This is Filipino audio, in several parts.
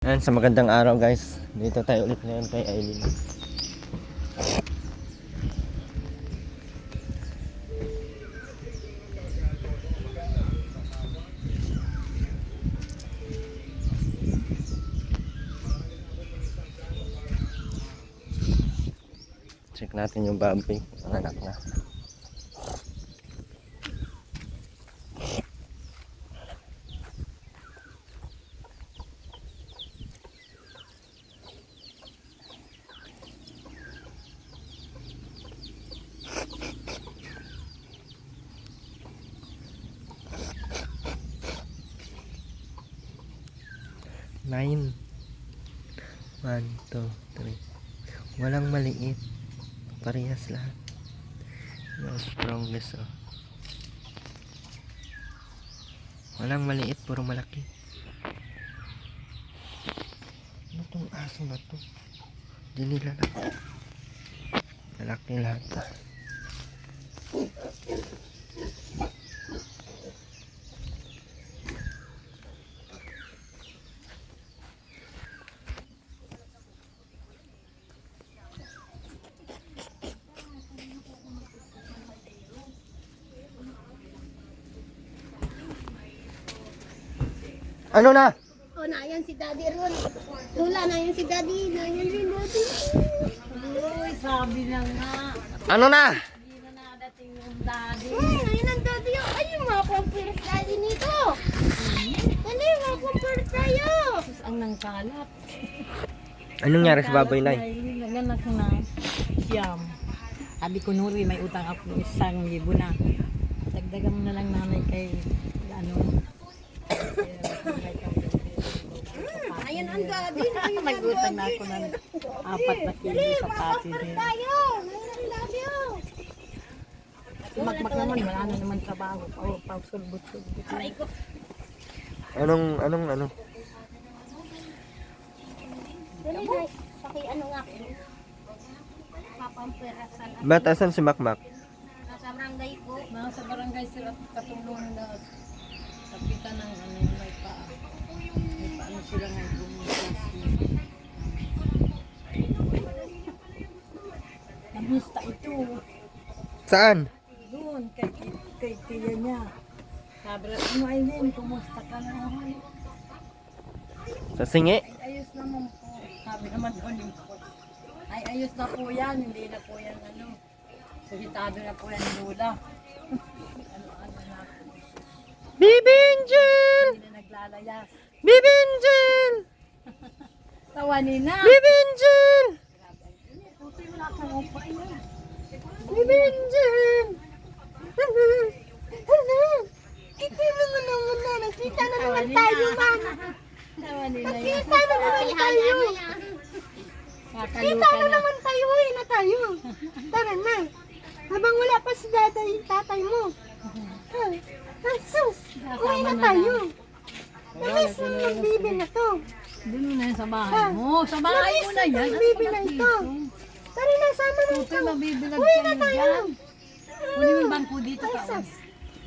Ayan, sa magandang araw guys. Dito tayo ulit ngayon kay Aileen. Check natin yung baboy, ang anak na. Nine. 1, 2, 3. Walang maliit. Parehas lahat. Yung strongest oh. Walang maliit, puro malaki. Ano tong aso na to? Di nila na. Malaki lahat ah. Ano na? Oh, nayan si Daddy Ron. Lula, nayan si Daddy. Nayan si Daddy. Uy, sabi na nga. Ano na? Hindi na nadating yung daddy. Ay, nayan ang Daddy. Ay, yung mga compare Daddy nito. Dali, mga compare tayo. Tapos ang nangkalat. Anong nangyari sa baboy na? Naganak na siyam. Sabi ko, Nuri, may utang ako 1,000 na. Dagdagan mo na lang nanay kay ano. Ayan ang Daddy. Nag-utang na ako ng 4 na kilo sa pati niya. Tayo. Nayan ang Daddy. Makmak naman, wala na naman trabaho. Pausulbot-sulbot. Ano? Dali, guys. Paki ano nga. Papamperasan. Ba't asan si Makmak? Nasa barangay po. Nasa barangay sila katulong na kapitan ng ano yung may paa. May paano sila ngayon bumisas. Namusta ito? Saan? Doon, kay tiya niya. Sabi na, ano Aileen, kumusta ka na naman? Sa singi? Ay, ayos naman po. Sabi naman doon yung ay, ayos na po yan. Hindi na po yan ano. Suhitado na po yan lula. Ano na po. Bibinjil! Hindi na naglalayas. Bibinjil! Tawanin na. Bibinjil! Puti, wala kang upa yan. Bibinjil! Ito naman na. Nakita na naman tayo, man. Tawanin na yan. Nakita na naman tayo. Kita Kakaluka na na. naman tayo. Uwi na tayo. Tara na. Habang wala pa si tatay mo. Sus! Uwi na tayo. Namiss mo yung bibi na to. Doon mo na yan sa bahay mo. Sa bahay mo na yan. Yung bibi na ito. Tara na, sama na Puti, ito. mabibilag Uwi kayo na tayo. dyan. Kunin mo yung bangko dito ka. Sus!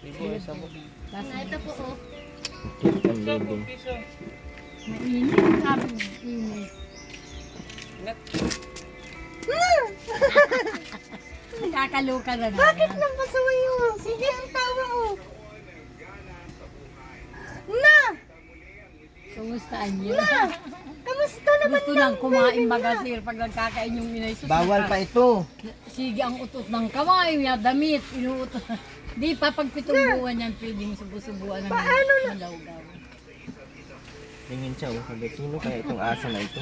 Ito po, oh. Ang bibing. Mainit. Sabi mo, init. Kakaluka na na. Bakit nang pasaway mo? Sige, ang tawa mo. Na! Kumusta niyo? Na! Kamusta naman Gusto nang kumain bagasir pag nagkakain yung inay. Sus, Bawal pa ito. Sige ang utot ng kamay, yung damit, inuutot. Di pa pag 7 buwan yan, pwedeng subu-subuan ng malawgaw. Tingin siya, oh. Sabi, sino kaya itong aso na ito?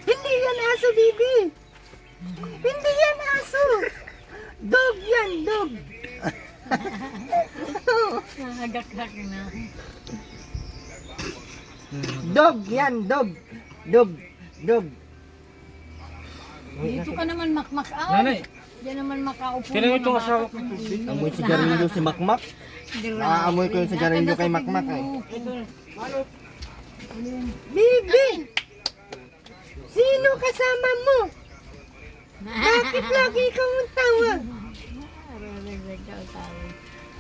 Hindi yan aso, bibi. Hindi yan aso. Dog yan, dog. Nagagak na. Dog yan, dog. Dog. Dito ka naman makmak-out. Nanay. Diyan naman makaupo. Kailan ito asawa ko? Amoy sigarilyo si Makmak. Aamoy ko yung sigarilyo kay Makmak eh. Bibi. Sino kasama mo? Bakit lagi ikaw ang tawag?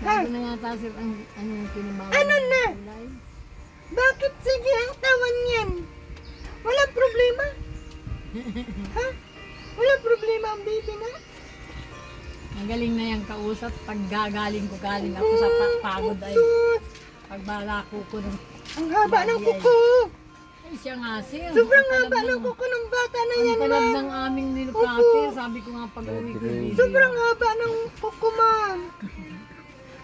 Sabi na nga tasip ang ano yung tinabawa. Ano na? Bakit sige ang tawan yan? Walang problema? Ha? Walang problema ang baby na? Magaling na yung kausap. Pag galing ako sa pagod ay pagbalako ko ng Ang haba ng kuko. ay siya nga sir. Sobrang Ang haba talab ng kuko ng bata na Ang yan, talab ma'am. ng aming nilukate. Sabi ko nga pag uwi ko. Sobrang haba ng kuko, ma'am.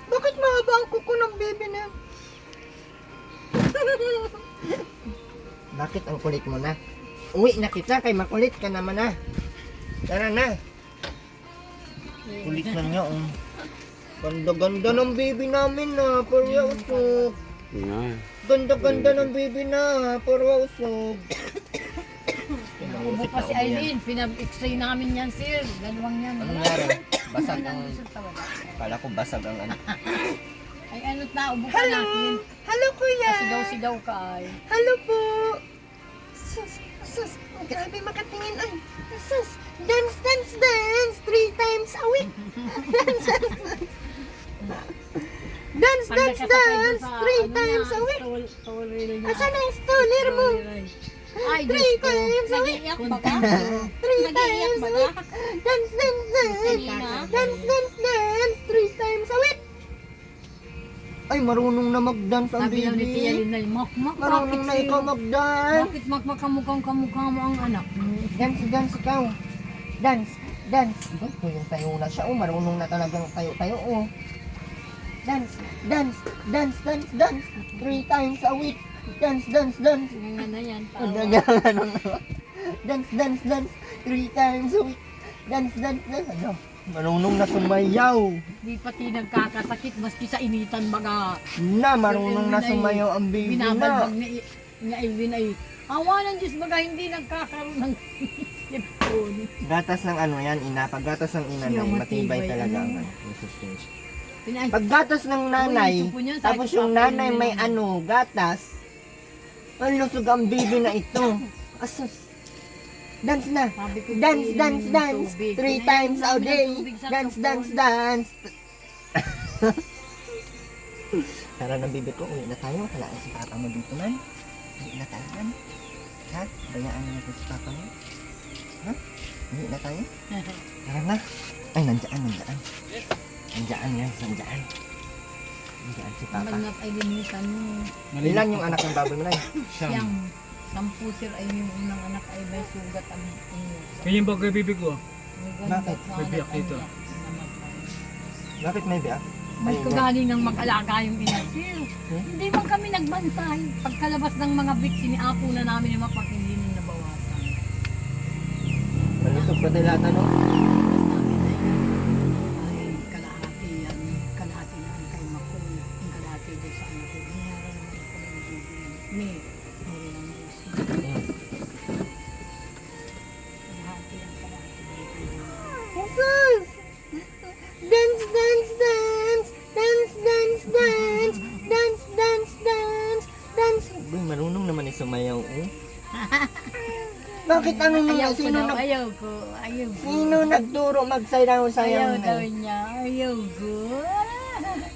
Bakit mahaba ang kuko ng baby na? Bakit ang kulit mo na? Uwi na kita kay makulit ka naman na. Tara na. Kulit na niya, oh. Ganda-ganda ng baby namin na, purya usog. Ganda-ganda ng baby na, purya usog. Ubo pa si Aileen. Pinag-x-ray namin yan sir. Dalawang yan. Ano nangyari? Basag ang... Kala ko basag ang ano. Ay ano't na. Ubo pa natin. Hello, kuya. Sigaw-sigaw ka ay. Hello po. Sus, sus. Oh, grabe makatingin. Ay, sus. Dance, dance, dance. 3 times a week. Dance, dance, dance. Dance, dance, dance. 3 times a week. Asan na yung stoller mo? Ay, 3 Diyos ko. times a week. Nag-iiyak ba ka? 3 times a week. Dance, dance, dance. Kanina? Dance, dance, dance. 3 times a week. Ay, marunong na mag-dance ang Sabi lang ni Tia baby. Linay, Mak, Marunong na ikaw mag-dance. Bakit kamukha mo ang anak mo? Dance, dance ikaw. Dance, dance. Tayo na siya. Oh, marunong na talagang tayo. Oh. Dance, dance, dance, dance, dance. 3 times a week. Dance, dance, dance. Ganyan na yan. Ang Tawa. ganyan, ano na. Dance, dance, dance. 3 times a week. Dance, dance, dance. Ano? Marunong na sumayaw. Di pati nagkakasakit maski sa initan baga. Na, marunong na sumayaw ang baby na. Binabalbag ni Aileen ay awa ng Diyos baga hindi nagkakaroon ng sipon. Gatas ng ano yan, ina. Pag gatas ng ina Siya, na, matibay matibay, talaga ano. ang yung suspension. Pinay, Pag gatas ng nanay, Uy, ito po niyan, tapos sakit yung pa po nanay yun, may eh. ano, gatas, ang lusog ang baby na ito. Asus. Dance na. sabi ko, Dance, iinom dance, ng dance. tubig. 3 Pinainom times a namin ng day. tubig sa Dance, tupon. dance, dance. Tara na bibig ko, uwi na tayo. Kalaan si papa mo dito man. Uwi na tayo man. Ha? Bayaan mo na si papa mo. Ha? Uwi na tayo. Tara na. Ay, nandiyan. Nandiyan guys, nandiyan. Nandiyan si papa. Magnat ay linisan mo. Ilan yung anak ng baboy mo na yun? Siyang 10 sir ay yung unang anak ay may sugat ang inyo. Kaya yung bagay bibig ko. Bakit? May biyak dito. Bakit may biyak? May Ay, kagaling ng mag-alaga yung ina. Sir, Hmm? hindi man kami nagbantay. Pagkalabas ng mga bit, siniapo na namin yung mapak, hindi na nabawasan. Malusog pa tayo lahat, ano? Pagkalabas namin ay kalahati yan. Kalahati na ang kay Makul. Yung kalahati doon sa anak ko. Nangyari naman ako ng bibig. May lang Diyos. Kalahati ang kalahati. Jesus! Dance, dance, dance! Dance, dance, dance! Dance, dance, dance! Dance! Uy, marunong naman ni sumayaw, oh. Bakit ano Ayaw niya? ko daw, ayaw ko. Sino nagturo magsayaw-sayaw Ayaw na? daw niya, ayaw ko.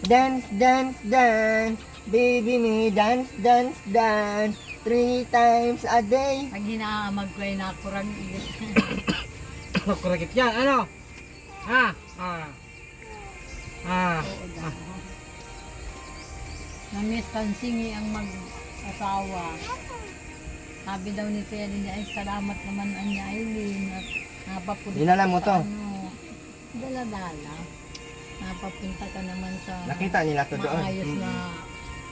Dance, dance, dance! Baby me, dance, dance, dance! 3 times a day! Pag hinaamag ko ay nakurang ilit. Kurakit yan, ano? Oo daw. Na-miss Tansingi ang mag-asawa. Sabi daw ni Tia niya ay salamat naman ang niya Aileen at napapunta Dinala mo to? sa ano, dala-dala. Napapunta ka naman sa Nakita nila to doon. maayos na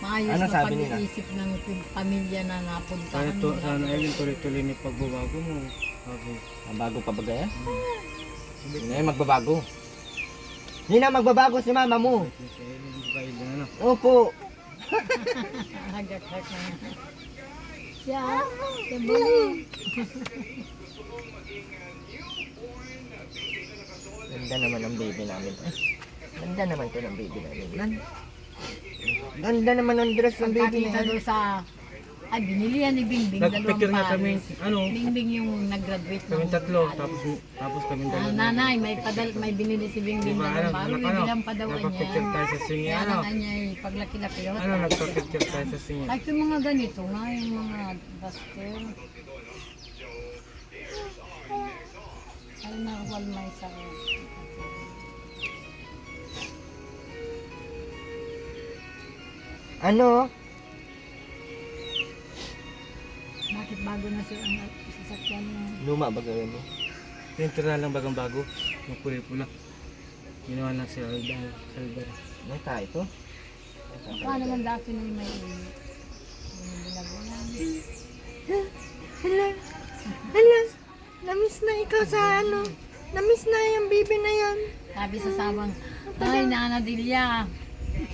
maayos Ano na sabi nila? pag-iisip ng pamilya na napuntahan Sana ayun tuloy-tuloy ni pagbabago mo. Bago. Bago pa ba gaya? Hindi na yung magbabago. Hindi na magbabago si mama mo. Ano? Opo. Hagak-hak na. Siya, bali. Ganda naman ang baby namin. Ganda naman to ng baby namin. Ganda naman ang dress ng baby Pagkakita namin. doon sa Ay, binili yan ni Bingbing. Nagpicture nga kami, Bingbing yung nag-graduate kami ng tatlo, college. tapos kami Ah, dalawa. nanay, may binili si Bingbing Diba, na baro. Bibilang pa daw nagpa-picture niya. tayo sa singi, Kaya lang niya, paglaki-laki daw. nagpa-picture tayo sa singi. Kahit yung mga ganito nga, yung mga buster. Ay, nakawal may sa Ano? Bakit bago na siya ang sasakyan mo? Luma ba gawin mo? Pintura lang bagang bago, yung pula-pula. Ginawa lang si Alda. May tayo ito? Mukha naman dati nung may binagunan. Hala, hala, namiss na ikaw sa ano, namiss na yung baby na yan. Sabi sa sabang, ay Nana Delia,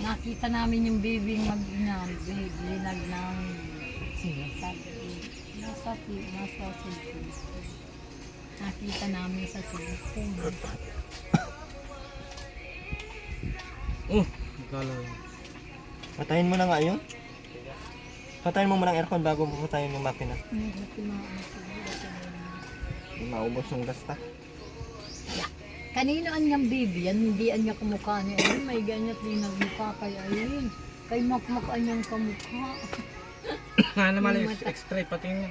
nakita namin yung baby linag ng sabi, nasa cellphone. Nakita namin sa cellphone. Ikala yun. Patayin mo na nga yun. Patayin mo muna ang aircon bago mo patayin yung makina. Maubos yung gasta. Kanino an niyang baby yan? Hindi an niya kamukha niya. Ayun, may ganyan din nagmukha kay Ayun. Kay makmaka niyang kamukha. Naman extra pati nga.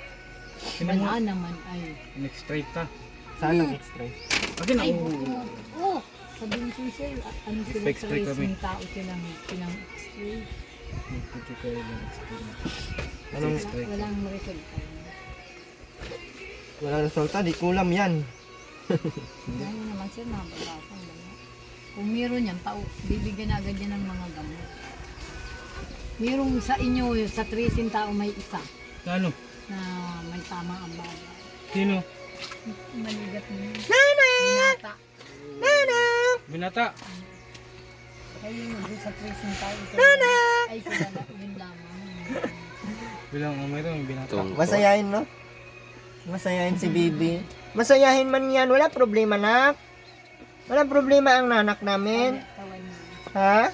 Wala naman ay. Nag-straight ka. Saan ang extra? Pati na, Ay, oo. Sabihin siya, ano sila sa Extra kami. racing tao silang extra. Puti ko yung extra. Anong Walang resulta. walang resulta? Di kulam yan. Dahil naman siya nababasang gano'n. Kung meron yan, bibigyan na agad yan ng mga gamot. Merong sa inyo, sa tracing tao may isa Ano? na may tama ang bagay. Sino? Maligat mo. Binata. Binata. Kayo doon sa tracing tao. Ay, sila na, yun lamang. Bilang mayroon binata. Masayahin, no? Masayahin si Bibi. Masayahin man yan. Wala problema, nak. Walang problema ang nanak namin. Tawan mo. Ha?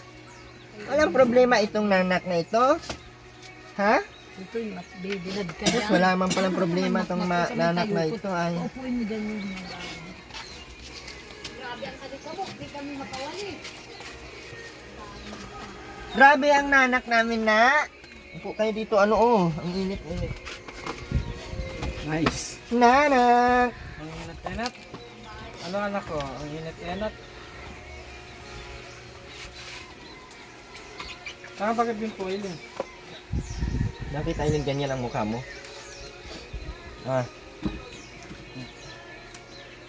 Walang problema itong nanak na ito. Ha? Ito yung baby-lad ka Tapos yan. wala man palang problema itong nanak na ito ay. Upuin mo dyan yung mga bagay. Grabe ang kalita mo. Hindi kami makawali. Grabe ang nanak namin na. Upo kayo dito, ano oh. Ang init-init. Nice. Nanak. Ang init-init. Ano anak ko? Ang init-init. Saan bakit yung foil eh? Nakita yung ganyan ang mukha mo. Ah.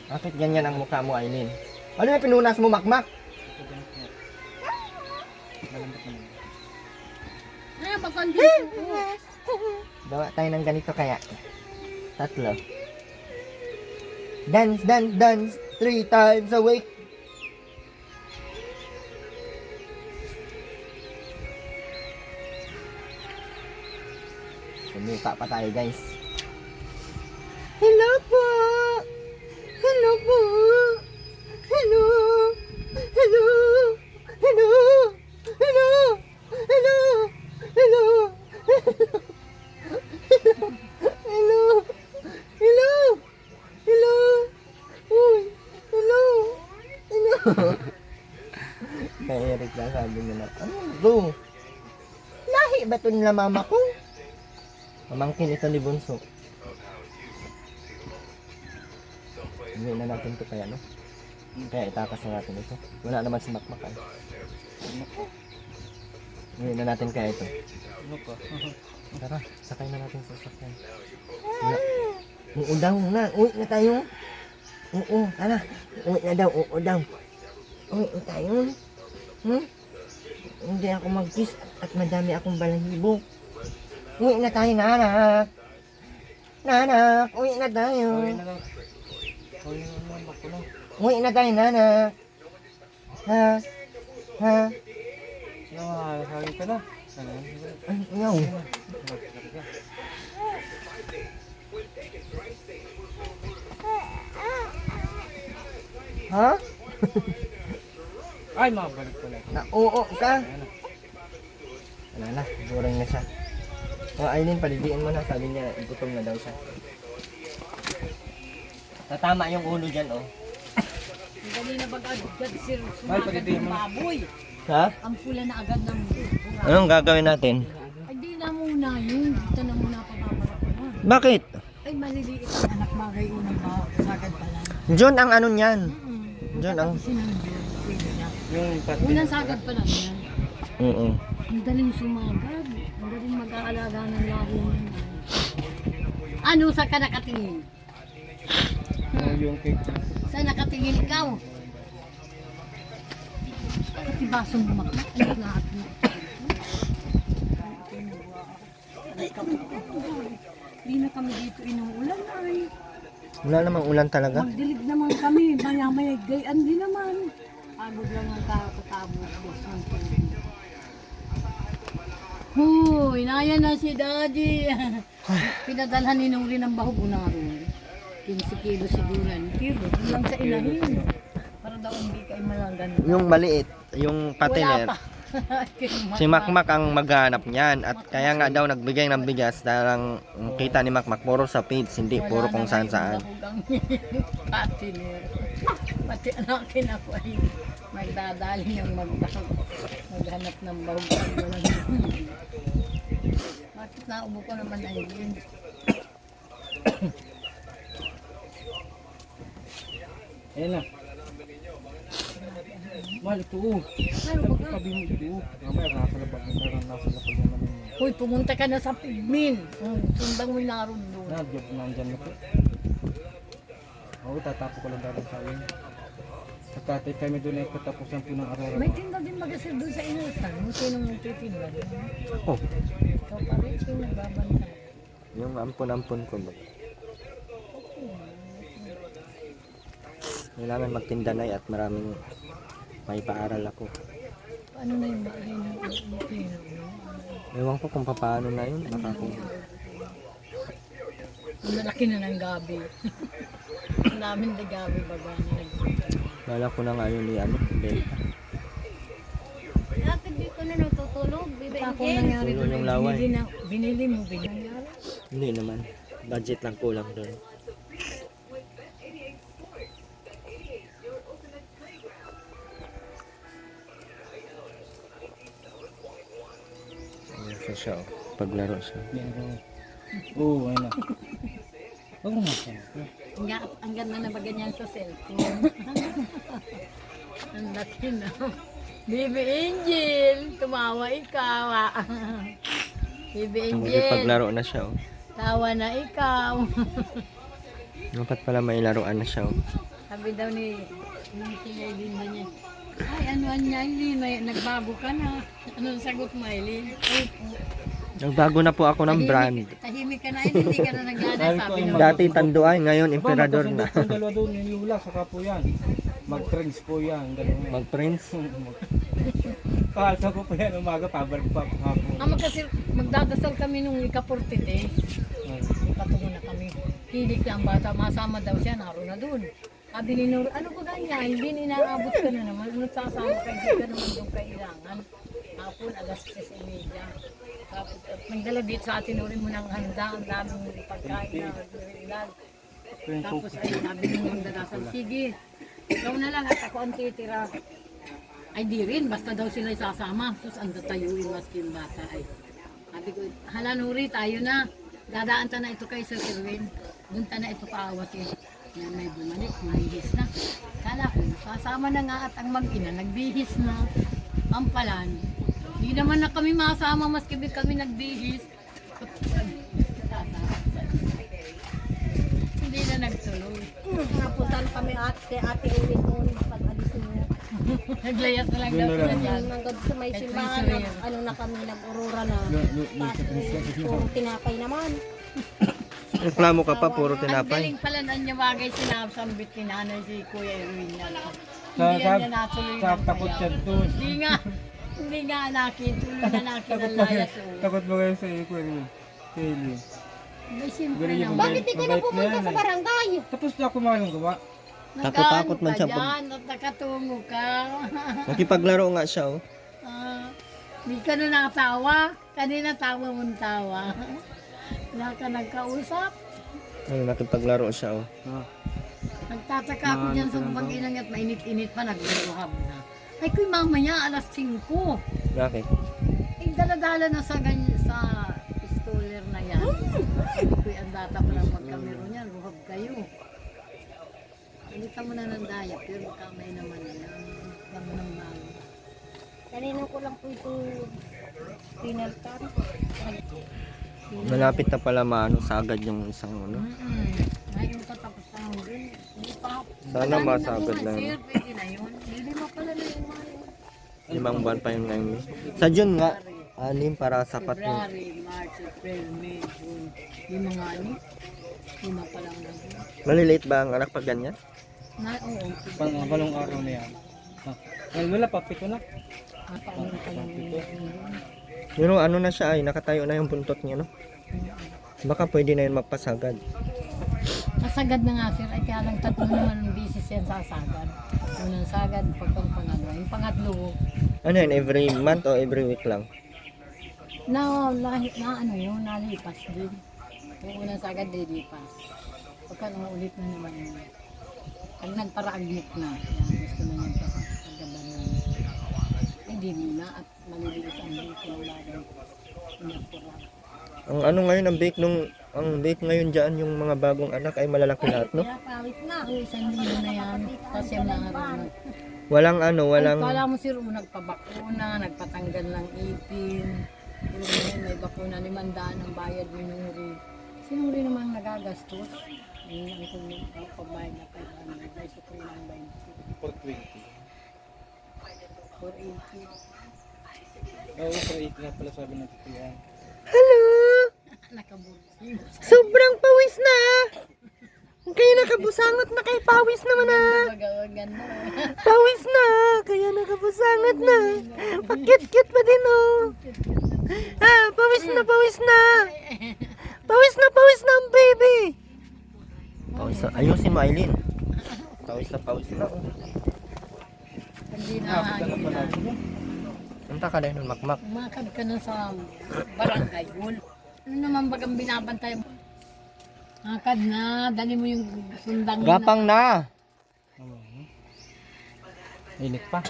Bakit ganyan ang mukha mo, Aileen? Ano yung pinunas mo, makmak? Ito ganit nga. Malambot naman. Ay, mag-condition ko. Gawa tayo ng ganito kaya. Tatlo. Dance, dance, dance. 3 times a week. Sumita pa tayo, guys. Hello po! Hello po! Hello! Hello! Hello! Hello! Hello! Hello! Hello! Hello! Hello! Uy! Hello! Hello! Kay Eric lang sabi nila, ano bro? Lahi ba ito nila mama ko? Pamangkin ito ni Bunso. Hindi na natin ito kaya, no? Kaya itakas na natin ito. Wala naman si Makmak ay. Hindi na natin kaya ito. Ano ka? Tara, sakay na natin sa sakyan. Oo daw na. Uwi na tayo. Oo, tara. Uwi na daw. Oo daw. Uwi na tayo. Hindi ako mag-kiss at madami akong balahibo. Uwi na tayo, nanak. Nanak, uwi na tayo. Uwi na lang. Uwi na lang. Bako lang. Uwi na tayo, nanak. Ha? Ha? Nakakagin ka na. Ano yan? Ay, ayaw. Ha? Ay, makabalik pala. Na oo ka? Ayan na. Wala na, boring na siya. O Aileen, palidiin mo na. Sabi niya, gutom na daw siya. Tatama yung ulo dyan, oh. Ang dali na agad sir, Mahal, sumagad pwede ng mo. baboy. Ha? Ang pula na agad ng bunga. Anong gagawin natin? Ay di na muna yun, dito na muna papaparak ko na. Bakit? Ay maliliit ang anak bagay unang sagad pa lang. John ang ano niyan. John ang... Sinandiyo, pwede na. Yung pati. Unang sagad pa lang yan. Oo. Ang daling sumagad. Ang daling mag-aalaga ng lahi niya. Ano sa ka nakatingin? Yung cake. Saan nakatingin ikaw? Pati basong bumakla. Ano lahat mo? Hindi na kami dito inuulan ay. Wala namang ulan talaga. Magdilig naman kami. Maya-maya gayan din naman. Agod lang ang kakatabo. Huy, naya na si Daddy. Pinadalhan ni Nuri ng bahog unaron. 15 kilo siguran. Kilo, lang sa ilahin. Para daw hindi kayo malangan. Yung maliit, yung patiner. Wala pa. Si Makmak ang maghanap niyan at kaya nga daw nagbigay ng bigas dahil ang kita ni Makmak puro sa feeds, hindi puro kung saan saan. Patiner. Pati anakin ako ay magdadali ng maghanap ng bahog. Bakit naubo ko naman ay yun? Ayan na. Mahal, ito oh. Tabi mo ito oh. Mamaya, nasa labag naman yun. Hoy, pumunta ka na sa Pigmin. Sundang mo naroon doon. Nandyan na po. Oo, tatapo ko lang dahil sa akin. Pagkatay kami doon ay katapusan po ng Aurora. May tinda din mag-asir doon sa inasan. Sinong nagtitinda doon? Oh, Ikaw pa rin, sino nagbabanta? yung ampon-ampon ko ba? Kailangan magtinda na at maraming may paaral ako. Ano na yung bahay ng Pilipino? Ewan ko kung paano na yun. Baka kung... Ang lalaki na ng gabi. Ang namin na gabi baba na Wala ko na nga yun ni ano, Delta. Bakit di ko na natutulog? Ako Bibigyan. nangyari Tulo doon yung ay laway. binili mo nangyari? Hindi naman. Budget lang kulang doon. Ayan siya, oh. Paglaro siya. Oo, ayun na. Huwag mo siya. Ang ganda na ba ganyan sa cellphone? Ang laki na. Baby Angel, tumawa ikaw. Baby Angel, Paglaro na siya, oh. tawa na ikaw. Dapat pala may laruan na siya, oh. Sabi daw ni Eileen ba niya, ay ano niya Eileen, nagbago ka na. Ano sagot mo Eileen? Ay, Nagbago na po ako ng brand. tahimik ka na Eileen, hindi ka na naglana. Sabi ng Dati Tanduay, ngayon Emperador na. Yung dalawa doon, yung Lula, saka po yan. Mag-trends po yan. Dalawa. Mag-prince. Pahalsa ko po yan, umaga, pabalik pa po hapon. Ama kasi magdadasal kami nung ika-40 patungo na kami. Hilig lang bata, masama daw siya, naroon na doon. Sabi ni Nur, ano ba ganyan? Hindi inaabot ka na naman. Ano sasama ka, hindi ka naman doon kailangan. Hapon, alas 3:30. Tapos, nagdala dito sa atin, Nurin mo ng handa, ang daming pagkain na nagdala. Tapos, ay, sabi ni Nur, dadasal, sige, ikaw na lang at ako ang titira. Ay di rin, basta daw sila sasama. Sus, ando tayuin maski yung bata ay. Sabi ko, hala Nuri, tayo na. Dadaan ta na ito kay Sir Irwin. Doon ta na ito paawasin. Yan may bumalik, mahihis na. Kala ko, kasama na nga at ang mag-ina, nagbihis na. Pampalan. Hindi naman na kami masama, maski kami nagbihis. Hindi na nagtuloy. Napuntan kami ate ulit noon pag-alis niya. Naglayas na lang daw sila dyan. Hanggang sa may Kahit simbahan, may surreal. ano na kami, nag-urura na. Tapos, puro tinapay naman. Reklamo ka pa, puro Ang tinapay. galing pala na niya bagay sinasambit ni nanay si Kuya Erwin na. Sa- Hindi sa- yan niya natuloy sa ng takot bayaw. yan doon. Hindi nga anakin, tuloy na nakin ang layas. oh. Takot mo kayo sa iyo, Kuya. Kaylee. May siyempre Galing yung naman. Bakit di ka na Mabait na pumunta yan, sa eh. barangay? Tapos na ako malang gawa. Takot-takot man siya Nag-ano pag- ka dyan, at nakatungo ka. Nakipaglaro nga siya, oh. Ah, Hindi ka na nakatawa. Kanina tawa mong tawa. Wala ka nagkausap. Ay, nakipaglaro siya, oh. Ah, Nagtataka ako dyan sa pag-inang at mainit-init pa, nagluhab na. Ay, kuy mamaya, alas 5. Bakit? Eh, dala-dala na sa ganyan, sa stoller na yan. Sabi ko, ang data pa lang magkamero niyan, luhab kayo. Palitan mo na ng daya, pero kamay naman yan. Lang mo ng bago. Kanina ko lang po ito pinaltan. Malapit na pala maano sagad yung isang ano. Ngayon tatapos na ako dun. Hindi pa. Sana masagad lang. Sir, pwede na yun. Hindi mo pala na yung mga yun. 5 buwan pa yun ngayon. Sa June nga, 6 para sapat yun. February, March, April, May, June. Yung mga ano, lima pa lang na yun. Maliliit ba ang anak pag ganyan? Oo. Pangalong araw na yan. Ah, well, wala pa, 7 na. Paano pa lang yun. Pero ano na siya ay, nakatayo na yung buntot niya, no? Baka pwede na yun magpasagad. Kasagad na nga sir, ay kaya lang 3 naman ang bisis yan sa sagad. Unang sagad, pangalawa. Yung pangatlo, Ano yan, every month o every week lang? na ano yun, nalipas din. Yung unang sagad, dilipas. Pagka ulit na naman yun. Pag nagparaagnik na, yan, gusto na niyan pagkaban na. Ay, di na at maliliit ang bake na wala rin. Pinapura. Ang ano ngayon, ang bake ngayon dyan, yung mga bagong anak ay malalaki lahat, no? Kaya pawit na ako, isang linggo na yan. Tapos yung mga araw. Walang ano, walang... Kala mo sir, nagpabakuna, nagpatanggal ng ipin. Pero ngayon may bakuna, 500 ang bayad ni Nuri. Sinuri namang nagagastos. Yung ang kung pagbayad na 500, ay so kung ilang 20. 420. 480. Oo, 480 nga pala sabi ng titiyan. Hello! Nakabursi. Sobrang pawis na! Kaya nakabusangot na kay pawis naman na! Ganda. Pawis na! Kaya nakabusangot na! Pakit-kit pa din, oh! Ah, pawis na, pawis na! Pawis na ang baby! Pawis na. Ayusin mo, Aileen. Pawis na, oh. Hindi na hangin. Punta ka na nun, makmak. Umakad ka na sa barangay hall. Ano naman bagang binabantay mo? Akad na, dali mo yung sundang Gapang na! Init pa.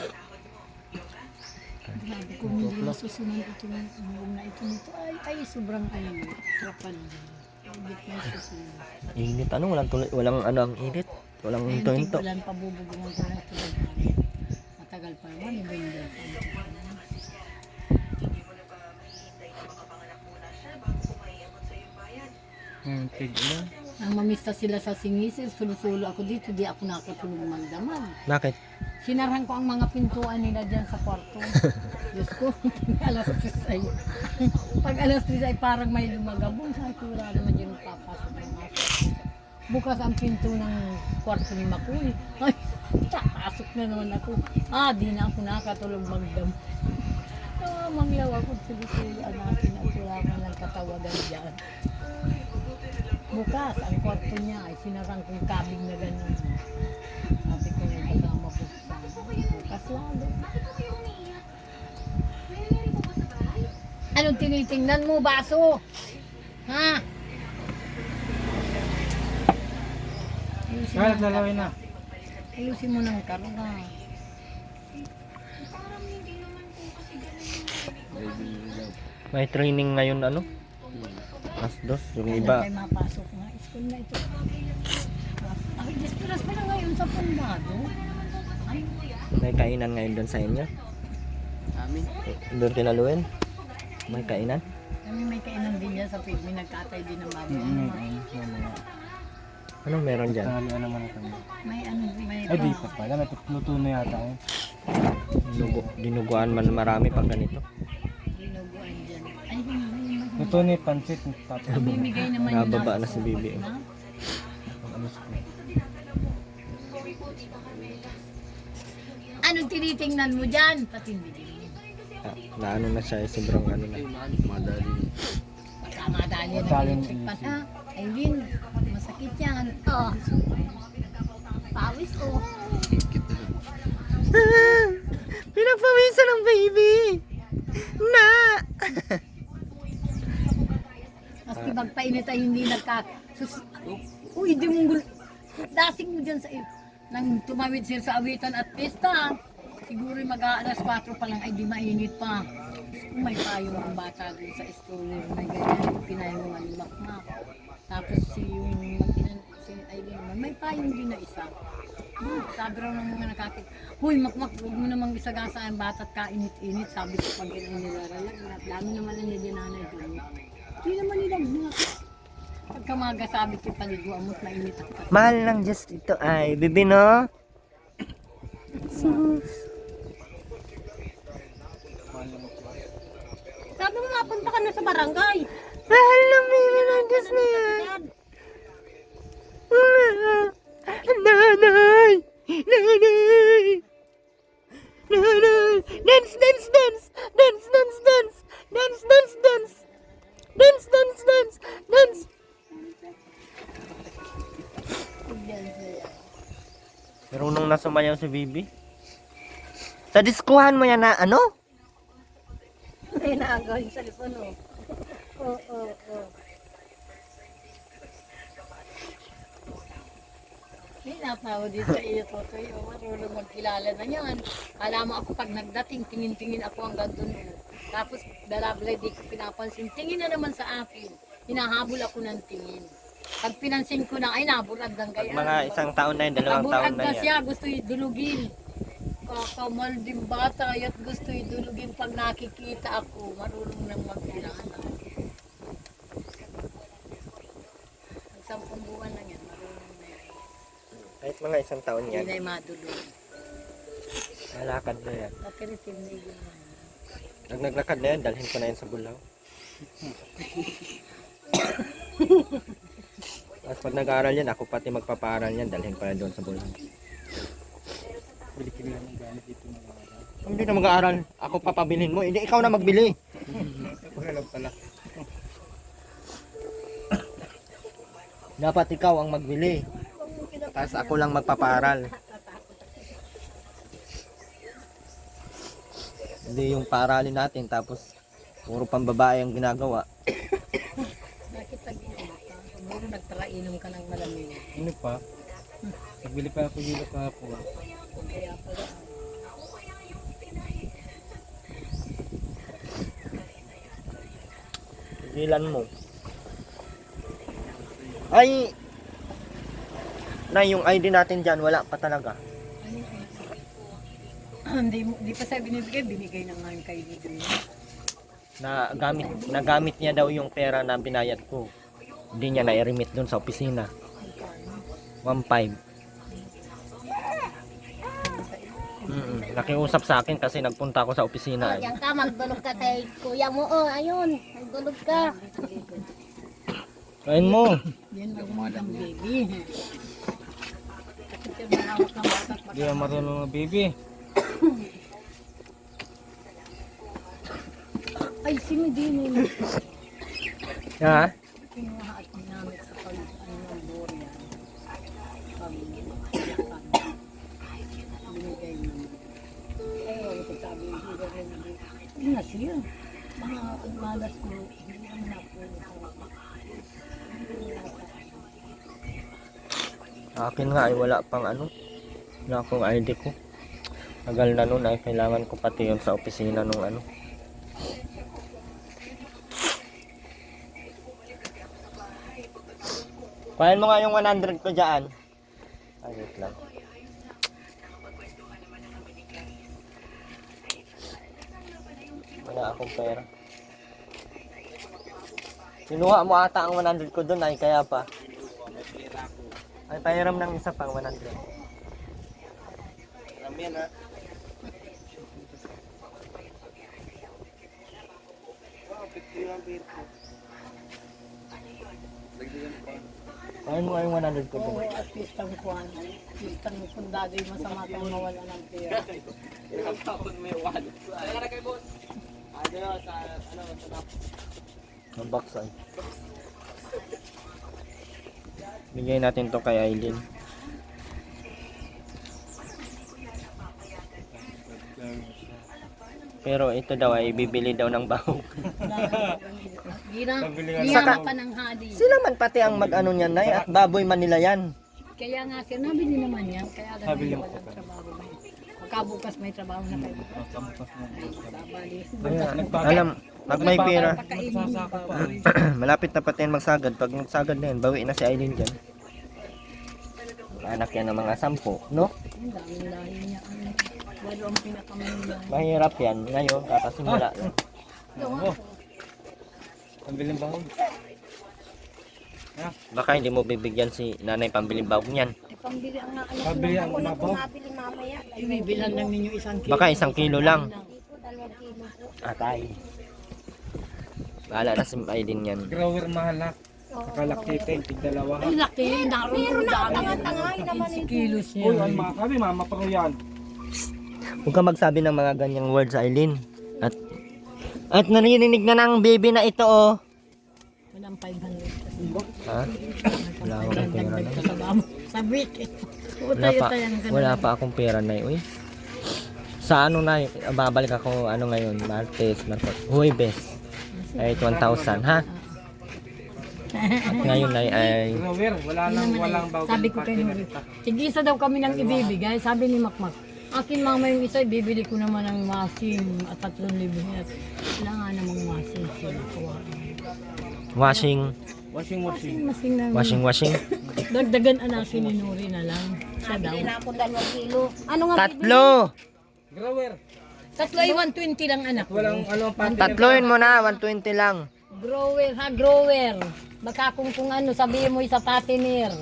Grabe ko, hindi masusunod ito yung na ito nito. Ay, sobrang trapal. Hindi ko masusunod. Init, ano? Walang ano ang init? Walang Ayun, hinto-hinto. tingkulan pabubugungan ko na ito. Matagal pa naman, ibigay pa. Tig na. Ang mamista sila sa singisir, sulo-sulo ako dito, di ako nakatulog magdamag. Bakit? Sinarhan ko ang mga pintuan nila dyan sa kwarto. Diyos ko, alas 3 ay, pag alas 3 ay parang may lumagabong. Sabi ko, wala naman dyan papasok ng aso. Bukas ang pinto ng kwarto ni Makoy. Ay, papasok na naman ako. Di na ako nakatulog magdamag. Mangyaw ako, sulo-sulo natin at wala ka ng katawagan dyan. Bukas, ang kwarto niya ay sinarang kong kabig na gano'n. Sabi ko yung kasama buksan. Bukas lalo. Anong tinitingnan mo, baso? Ha? Ayusin mo Kaya ng lalawin na. Ayusin mo ng karga. May training ngayon, ano? Mas dos, yung iba. Kaya mapasok nga. School na ito. Ay, dispiras pa na ngayon sa Pandado. Ay, May kainan ngayon doon sa inyo? Amin. Doon kinaluin? May kainan? kami may kainan din dyan sa pig. May nagkatay din ng baboy. Anong meron dyan? Tanghalian naman ako. May ano, may Ay, di pa pala. May luto na yata eh. Dinuguan man marami pag ganito. dinuguan dyan. Ay, may Luto ni pansit. Tapos Pamimigay naman yung Nababa na nasa si Bibi. sobat na. alis ko. Anong tinitingnan mo dyan? Patindigin mo. Na ano na siya, sobrang ano na. Baka madali na Madali electric na pan. Aileen, masakit yan. Pawis oh. Pinagpawisan ng baby! init ay hindi uy, di mong dasing mo dyan sa iyo. Nang tumawid sila sa awitan at pista, siguro mag-aalas 4 pa lang ay di mainit pa. May payong ang bata doon sa stroller, may ganyan, pinayong ng makmak. Tapos yung mag-inan, si Aileen naman, may payong din na isa. Sabi raw ng mga nakakit, huy makmak, huwag mo namang isagasa ang bata at kainit-init. Sabi ko pag yun ang nilaralag, dami naman ang nidinanay doon. Hindi naman nila mga pagkamaga sabi ko paliguan mo't mainit ang katawan. Mahal ng Diyos ito ay, bibi no? Sabi mo mapunta ka na sa barangay. Mahal ng bibi ng Diyos na yan. Nanay! Nanay! Nanay! Dance, dance, dance! Dance, dance, dance! Dance, dance, dance! Dance, dance, dance! Dance! Marunong na sumayaw si Bibi. Sa diskuhan mo yan na ano? Ay, naagaw yung cellphone, oh. Oo. May napawa din sa iyo, Totoy. Marunong magkilala na yan. Kala mo ako pag nagdating, tingin-tingin ako hanggang doon. Tapos, dalablay, di ko pinapansin. Tingin na naman sa akin. Hinahabol ako ng tingin. Pag pinansin ko na, ay naburad ng gaya. Mga isang taon na yun, 2 taon Naburad na na yan. siya, gusto idulugin. Kakamal din bata, at gusto idulugin pag nakikita ako. Marunong nang magkilala. 10 buwan lang yan, marunong na yan. Kahit mga isang taon Hindi yan, na yung madulog. malakad na yan. Nakiritim na yun. Pag naglakad na yan, dalhin ko na yan sa bulaw. Tapos pag nag-aaral yan, ako pati magpapaaral yan, dalhin ko na doon sa bulaw. Bili ka nila ng gamit dito mga araw. Hindi na mag-aaral, ako papabilin mo, hindi ikaw na magbili. Alam pala. Dapat ikaw ang magbili. Tapos ako lang magpapaaral. Hindi yung paaralin natin, tapos puro pambabae ang ginagawa. Nakita gina ka. Siguro nagparainom ka ng malamig. Ano pa? Nagbili pa ako dito kahapon. Kaya pala. Ilan mo? Ay! Na yung ID natin dyan, wala pa talaga. Hindi pa sabi binigay na nga yung kay Dito. Nagamit niya daw yung pera na binayad ko. Hindi niya na-remit doon sa opisina. 1.5. Nakiusap sa akin kasi nagpunta ako sa opisina. Yan ka, magdulog ka kay kuya mo. Oh, ayun, magdulog ka. Kain mo. Yan magandang baby. Kasi siya manawak ng bata. Hindi na marunong na baby. Ay, sino din yun? Ha? Kinuha at ginamit sa pag-ano ng borya. Binigay naman. Ay, wala ko sabi, hindi na rin. Hindi na siya. Mga malas ko, hindi naman napuno. Akin nga ay wala pang ano. Wala akong ID ko. Tagal na nun ay kailangan ko pati yun sa opisina nung ano. Kuhain mo nga yung 100 ko dyan. Ay, wait lang. Wala akong pera. Sinuha mo ata ang 100 ko dun ay kaya pa. Ay, pahiram ng isa pang 100. Alam yan ha. Kuhain mo nga yung 100 ko dun. Oo, at least ang kuhan. At least ang kundado yung masama kang mawala ng pera. Ang box ay. Bigay natin to kay Aileen. Pero ito daw ay bibili daw ng bahog. Pambili nga Ginama Saka- pa ng hali. Sila man pati ang mag-ano niyan, Nay, at baboy man nila yan. Kaya nga sir, nabili naman yan. Kaya alam Nabili mo mo walang trabaho. Pagkabukas may trabaho na kayo. Babali. Alam, pag may pera, Magsasaka pa. malapit na pati yan magsagad. Pag magsagad na yan, bawi na si Aileen dyan. Anak yan ng mga 10, no? Ang daming lahi niya. Lalo ang pinakamanila. Mahirap yan. Ngayon, kakasimula lang. Oo. Pambiling bahog. Baka hindi mo bibigyan si nanay pambiling bawang niyan. Pambili ang nga anak. Pabili ang bahog. Mabili mamaya. Ibibilan lang ninyo 1 kilo. Baka 1 kilo lang. Dito, 2 kilo po. Atay. Bahala na si Aileen yan. Grower mahal na. Nakalaktitin, tigdalawa. Ang laki. Naroon ang dami. Tangay naman 15 kilos niya. Uy, ay mga kami, mama pro yan. Huwag ka magsabi ng mga ganyang words, Aileen. At narinig na ng baby na ito, oh. Walang 500. Ha? Wala akong pera Dagdag na. pa sa bamo. Sa week. Wala pa akong pera na, uy. Sa ano na, babalik ako, ano ngayon, Martes, Huwebes. Ay, 1,000, ha? At ngayon ay Grower, walang bahog. Sabi ko kay Nuri, tig-isa daw kami nang ibibigay. Sabi ni Makmak, akin mama yung isa, bibili ko naman ng masim at 3,000 net. Wala nga namang masim sila. washing. Masing na. Washing. Dagdagan anasin ni Nuri na lang. Siya daw. Bili na ako 2 kilo. Ano nga Tatlo! Grower, Tatlo ay 120 lang anak. walang ano pati. Tatloin mo na, 120 lang. Grower ha, grower. Baka kung ano, sabihin mo isa patinir.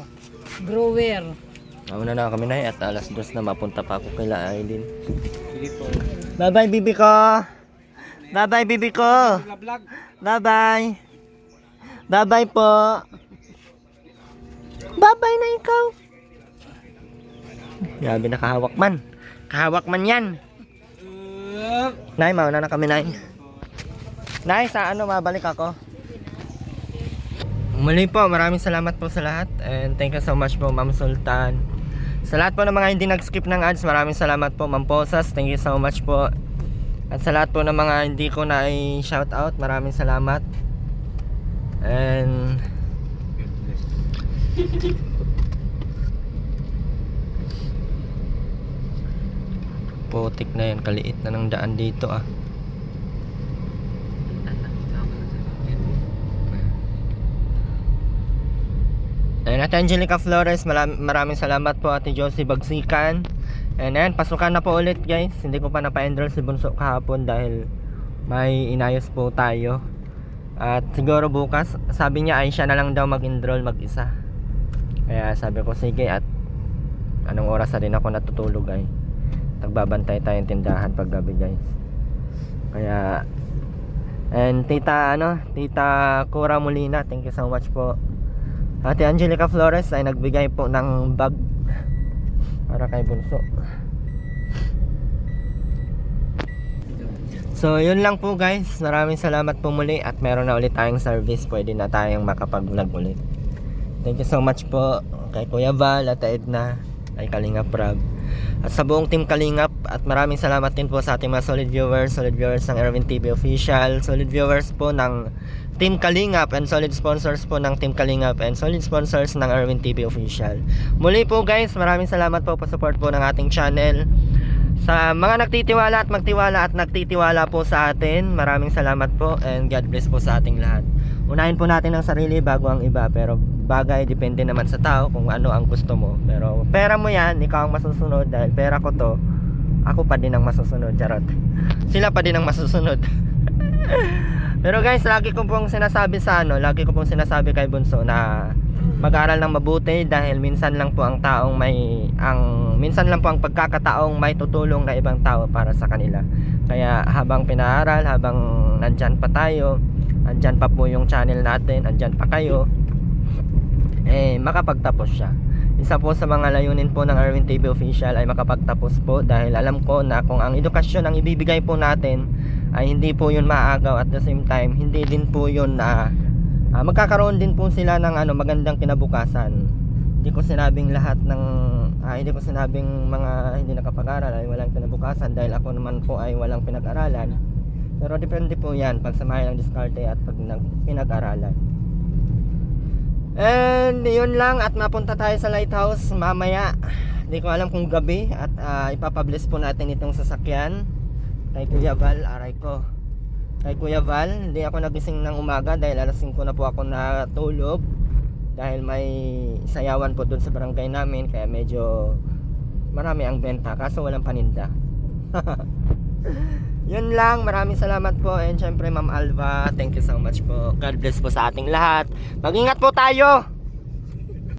Grower. Mauna na kami na at alas 2 na mapunta pa ako kay Aileen. Sige po. Bye-bye, bibi ko! Bye-bye, bibi ko! Vlog. Bye-bye! Bye-bye po! Bye-bye na ikaw! Grabe na kahawak man. Kahawak man yan. Nay, mauna na kami, Nay. Nay, sa ano mabalik ako? Muli po, maraming salamat po sa lahat. And thank you so much po, Ma'am Sultan. Sa lahat po ng mga hindi nag-skip ng ads, maraming salamat po, Ma'am Posas. Thank you so much po. At sa lahat po ng mga hindi ko na i-shout out, maraming salamat. And putik na yan, kaliit na ng daan dito ah. And Ate Angelica Flores, maraming salamat po Ate Josie Bagsikan. And ayan, pasukan na po ulit guys. Hindi ko pa napa-enroll si Bunso kahapon dahil may inayos po tayo. At siguro bukas, sabi niya ay siya na lang daw mag-enroll mag-isa. Kaya sabi ko sige, at anong oras na rin ako natutulog ay nagbabantay tayong tindahan pag gabi guys. Kaya and Tita Cora Molina, thank you so much po. Ate Angelica Flores ay nagbigay po ng bag para kay Bunso. So yun lang po guys, maraming salamat po muli at meron na ulit tayong service, pwede na tayong makapag-vlog ulit. Thank you so much po kay Kuya Val at Edna, kay Kalingap Rab, at sa buong team Kalingap. At maraming salamat din po sa ating mga solid viewers ng Erwin TV Official, solid viewers po ng Team Kalingap, and solid sponsors po ng Team Kalingap, and solid sponsors ng Erwin TV Official. Muli po guys, maraming salamat po pa-support po ng ating channel. Sa mga nagtitiwala at magtiwala at nagtitiwala po sa atin, maraming salamat po, and God bless po sa ating lahat. Unahin po natin ang sarili bago ang iba, pero bagay depende naman sa tao kung ano ang gusto mo. Pero pera mo yan, ikaw ang masusunod, dahil pera ko to, ako pa din ang masusunod, charot. Sila pa din ang masusunod. Pero guys, lagi ko pong sinasabi kay Bunso na mag-aral ng mabuti, dahil minsan lang po ang pagkakataong may tutulong na ibang tao para sa kanila. Kaya habang pinaaral, habang nandyan pa tayo, andyan pa po yung channel natin, andyan pa kayo, makapagtapos siya. Isa po sa mga layunin po ng Erwin TV Official ay makapagtapos po, dahil alam ko na kung ang edukasyon ang ibibigay po natin ay hindi po yun maagaw, at the same time hindi din po yun na magkakaroon din po sila ng magandang kinabukasan. Hindi ko sinabing mga hindi nakapag-aral ay walang kinabukasan, dahil ako naman po ay walang pinag-aralan. Pero depende po yan pag samahin ng diskarte at pag pinag-aralan. And yun lang, at mapunta tayo sa lighthouse mamaya. Hindi ko alam kung gabi, at ipapublish po natin itong sasakyan kay Kuya Val. Aray ko, kay Kuya Val, hindi ako nagising ng umaga dahil alas 5 na po ako natulog dahil may sayawan po doon sa barangay namin, kaya medyo marami ang benta kaso walang paninda. Yun lang, maraming salamat po. And syempre Ma'am Alva, thank you so much po. God bless po sa ating lahat. Mag-ingat po tayo.